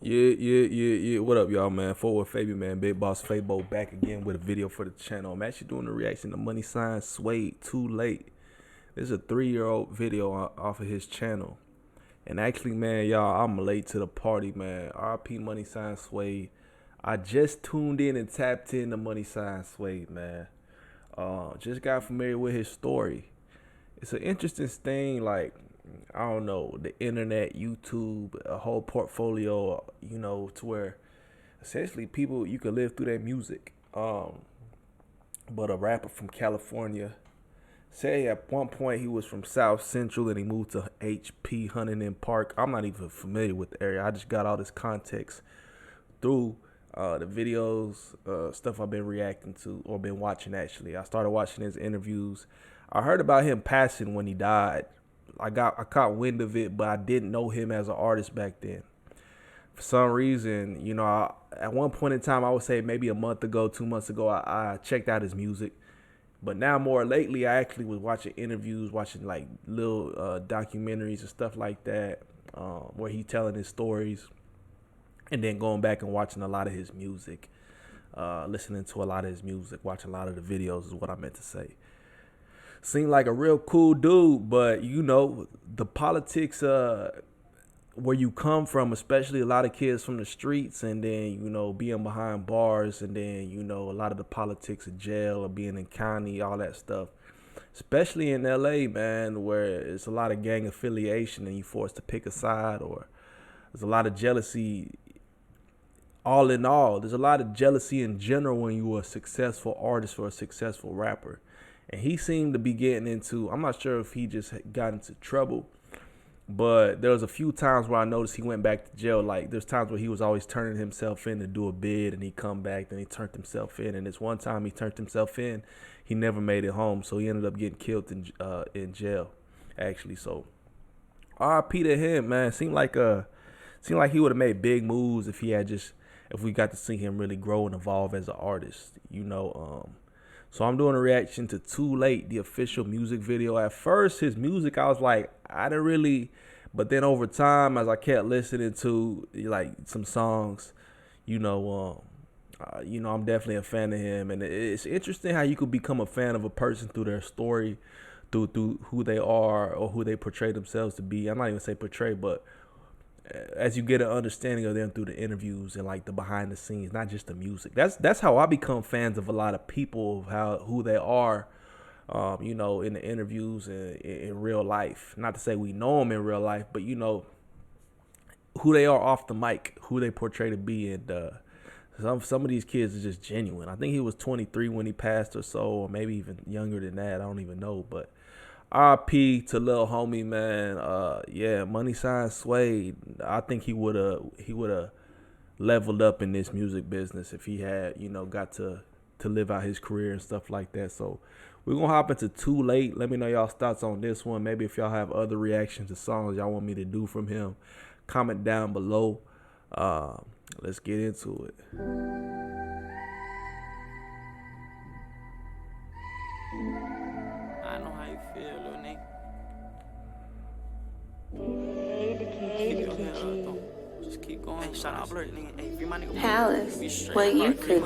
Yeah. What up, y'all, man? Forward Fabian, man. Big Boss Fabo back again with a video for the channel. I'm actually doing a reaction to MoneySign Suede, Too Late. This is a 3-year-old video off of his channel. And actually, man, y'all, I'm late to the party, man. RP MoneySign Suede. I just tuned in and tapped in to MoneySign Suede, man. Just got familiar with his story. It's an interesting thing, like, I don't know, the internet, YouTube, a whole portfolio, you know, to where essentially people, you could live through their music. But a rapper from California, say at one point he was from South Central and he moved to HP Huntington Park. I'm not even familiar with the area. I just got all this context through the videos, stuff I've been reacting to or been watching. Actually, I started watching his interviews. I heard about him passing when he died. I caught wind of it, but I didn't know him as an artist back then. For some reason, you know, at one point in time, I would say maybe a month ago, 2 months ago, I checked out his music. But now more lately, I actually was watching interviews, watching like little documentaries and stuff like that, where he's telling his stories, and then going back and watching a lot of his music, listening to a lot of his music, watching a lot of the videos is what I meant to say. Seemed like a real cool dude, but you know, the politics where you come from, especially a lot of kids from the streets, and then, you know, being behind bars, and then, you know, a lot of the politics of jail or being in county, all that stuff, especially in LA, man, where it's a lot of gang affiliation and you forced to pick a side, or there's a lot of jealousy. All in all, there's a lot of jealousy in general when you're a successful artist or a successful rapper. And he seemed to be getting into, I'm not sure if he just got into trouble, but there was a few times where I noticed he went back to jail. Like, there's times where he was always turning himself in to do a bid, and he come back, then he turned himself in. And this one time he turned himself in, he never made it home, so he ended up getting killed in jail, actually. So RIP to him, man. Seemed like he would have made big moves if we got to see him really grow and evolve as an artist, you know. So I'm doing a reaction to Too Late, the official music video. At first, his music, I was like, I didn't really, but then over time, as I kept listening to like some songs, you know, I'm definitely a fan of him. And it's interesting how you could become a fan of a person through their story, through who they are or who they portray themselves to be. I'm not even say portray, but as you get an understanding of them through the interviews and like the behind the scenes, not just the music. That's how I become fans of a lot of people, who they are, you know, in the interviews and in real life. Not to say we know them in real life, but you know who they are off the mic, who they portray to be. And some of these kids are just genuine. I think he was 23 when he passed or so, or maybe even younger than that. I don't even know, but RP to Lil Homie, man. Yeah, MoneySign Suede. I think he would have leveled up in this music business if he had, you know, got to live out his career and stuff like that. So we're gonna hop into Too Late. Let me know y'all's thoughts on this one. Maybe if y'all have other reactions to songs y'all want me to do from him, comment down below. Let's get into it. I know how you feel, little nigga. Just keep going. Hey, shout out Blurt, nigga. Hey, free my nigga. Palace, what you cooking?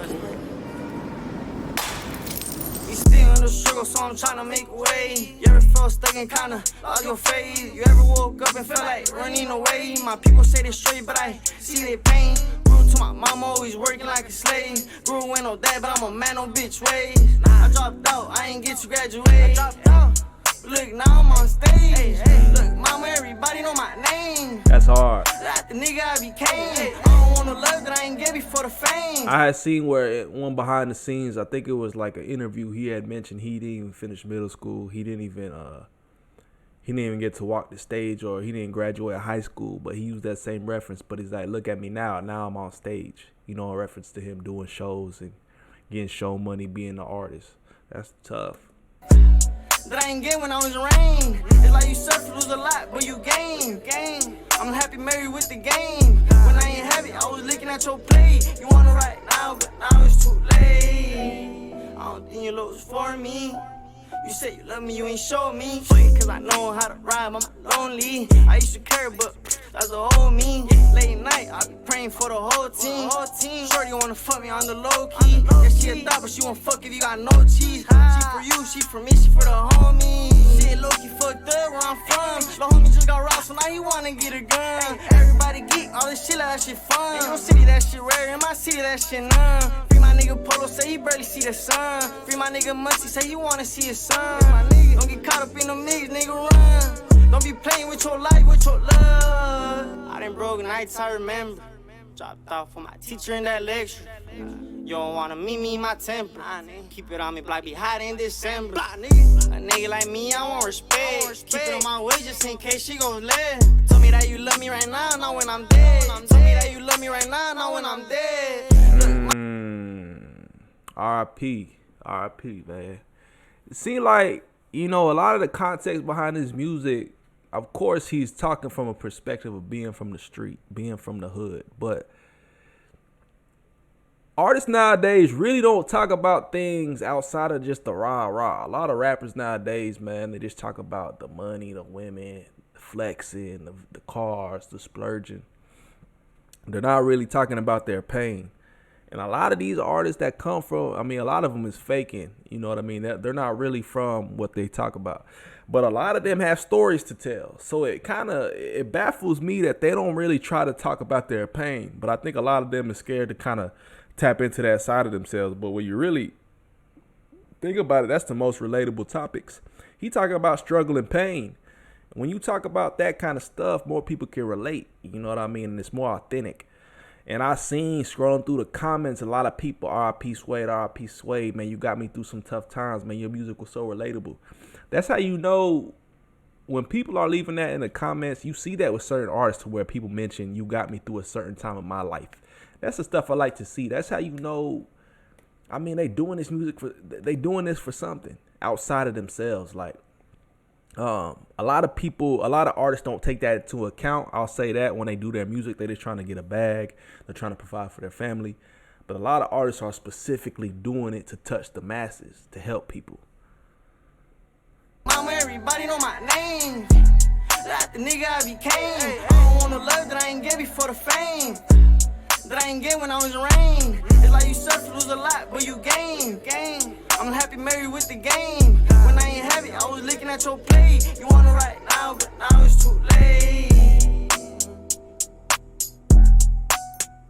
We still in the struggle, so I'm tryna make a way. You ever felt stuck and kinda lost your faith? You ever woke up and felt like running away? My people say they straight, but I see their pain. Grew to my mama, always working like a slave. Grew with no dad, but I'm a man, no bitch ways. I dropped out, I ain't get to graduate. I dropped out. Look, now I'm on stage. Look, mama, everybody know my name. That's hard. Like the nigga I became. I don't want no love that I ain't get before the fame. I had seen where one behind the scenes, I think it was like an interview, he had mentioned he didn't even finish middle school. He didn't even get to walk the stage, or he didn't graduate high school, but he used that same reference. But he's like, look at me now. Now I'm on stage. You know, a reference to him doing shows and getting show money, being an artist. That's tough. That I ain't get when I was in rain. It's like you suffer, lose a lot, but you gain. I'm happy married with the game. When I ain't happy, I was looking at your plate. You wanna right now, but now it's too late. I don't think your love was for me. You said you love me, you ain't show me. Cause I know how to ride, I'm lonely. I used to care, but that's a whole me. Late night, I be praying game for the whole team. Shorty wanna fuck me on the low key. Yeah, she a thot, but she won't fuck if you got no cheese. She for you, she for me, she for the homies. Shit low key fucked up where I'm from. The homie just got robbed, so now he wanna get a gun. Everybody geek, all this shit like that shit fun. In your city that shit rare, in my city that shit none. Free my nigga Polo, say he barely see the sun. Free my nigga Muncie, say he wanna see his son. My nigga, don't get caught up in them niggas, nigga run. Don't be playing with your life, with your love. I done broke nights, I remember. Dropped off for my teacher in that lecture. You don't wanna meet me in my temper. Keep it on me, block be hot in December. A nigga like me, I want respect. Keep it on my way just in case she gon' let. Tell me that you love me right now, not when I'm dead. Tell me that you love me right now, not when I'm dead. R.I.P. man. It seems like, you know, a lot of the context behind his music, of course, he's talking from a perspective of being from the street, being from the hood. But artists nowadays really don't talk about things outside of just the rah-rah. A lot of rappers nowadays, man, they just talk about the money, the women, the flexing, the cars, the splurging. They're not really talking about their pain. And a lot of these artists that come from, I mean, a lot of them is faking. You know what I mean? They're not really from what they talk about. But a lot of them have stories to tell. So it baffles me that they don't really try to talk about their pain. But I think a lot of them is scared to kind of tap into that side of themselves. But when you really think about it, that's the most relatable topics. He talking about struggle and pain. When you talk about that kind of stuff, more people can relate. You know what I mean? And it's more authentic. And I seen scrolling through the comments, a lot of people, R.I.P. Suede, man, you got me through some tough times, man. Your music was so relatable. That's how you know when people are leaving that in the comments. You see that with certain artists to where people mention you got me through a certain time of my life. That's the stuff I like to see. That's how you know. I mean, they doing this for something outside of themselves. Like, a lot of artists don't take that into account. I'll say that when they do their music, they're just trying to get a bag. They're trying to provide for their family. But a lot of artists are specifically doing it to touch the masses, to help people. Mama, everybody know my name. Like the nigga I became. I don't want the love that I ain't get before the fame. That I ain't get when I was in rain. It's like you suffer, lose a lot, but you gain. I'm happy married with the game. When I ain't happy, I was looking at your plate. You want it right now, but now it's too late.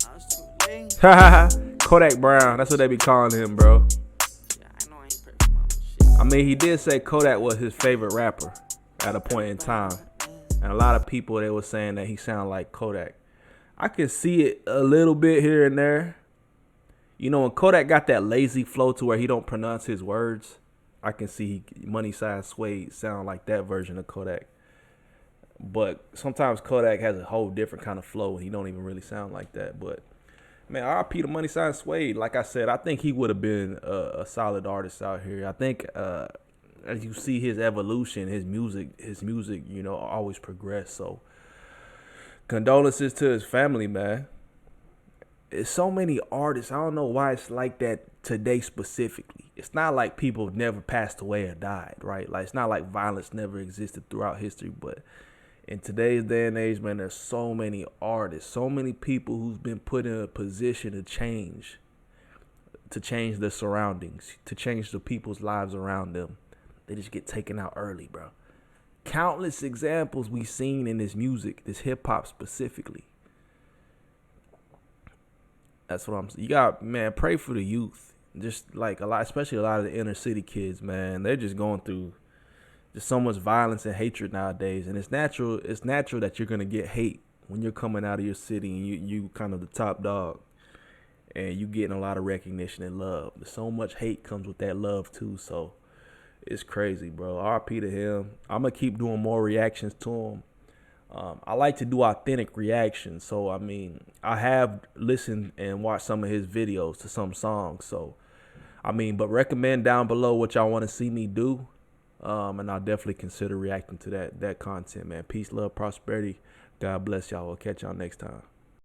Now it's too late. Kodak Brown, that's what they be calling him, bro. I mean, he did say Kodak was his favorite rapper at a point in time. And a lot of people, they were saying that he sounded like Kodak. I can see it a little bit here and there. You know, when Kodak got that lazy flow to where he don't pronounce his words, I can see MoneySign Suede sound like that version of Kodak. But sometimes Kodak has a whole different kind of flow, and he don't even really sound like that. But, man, RIP to MoneySign Suede. Like I said, I think he would have been a solid artist out here. I think as you see his evolution, his music, you know, always progress. So, condolences to his family, man. It's so many artists. I don't know why it's like that today specifically. It's not like people never passed away or died, right? Like, it's not like violence never existed throughout history. But in today's day and age, man, there's so many artists, so many people who's been put in a position to change their surroundings, to change the people's lives around them. They just get taken out early, bro. Countless examples we've seen in this music, this hip hop specifically. That's what I'm saying. You got, man, pray for the youth. Just like especially a lot of the inner city kids, man. They're just going through just so much violence and hatred nowadays. And it's natural that you're gonna get hate when you're coming out of your city and you kind of the top dog. And you getting a lot of recognition and love. So much hate comes with that love too. So it's crazy, bro. RP to him. I'm going to keep doing more reactions to him. I like to do authentic reactions. So, I mean, I have listened and watched some of his videos to some songs. So, I mean, but recommend down below what y'all want to see me do. And I'll definitely consider reacting to that content, man. Peace, love, prosperity. God bless y'all. We'll catch y'all next time.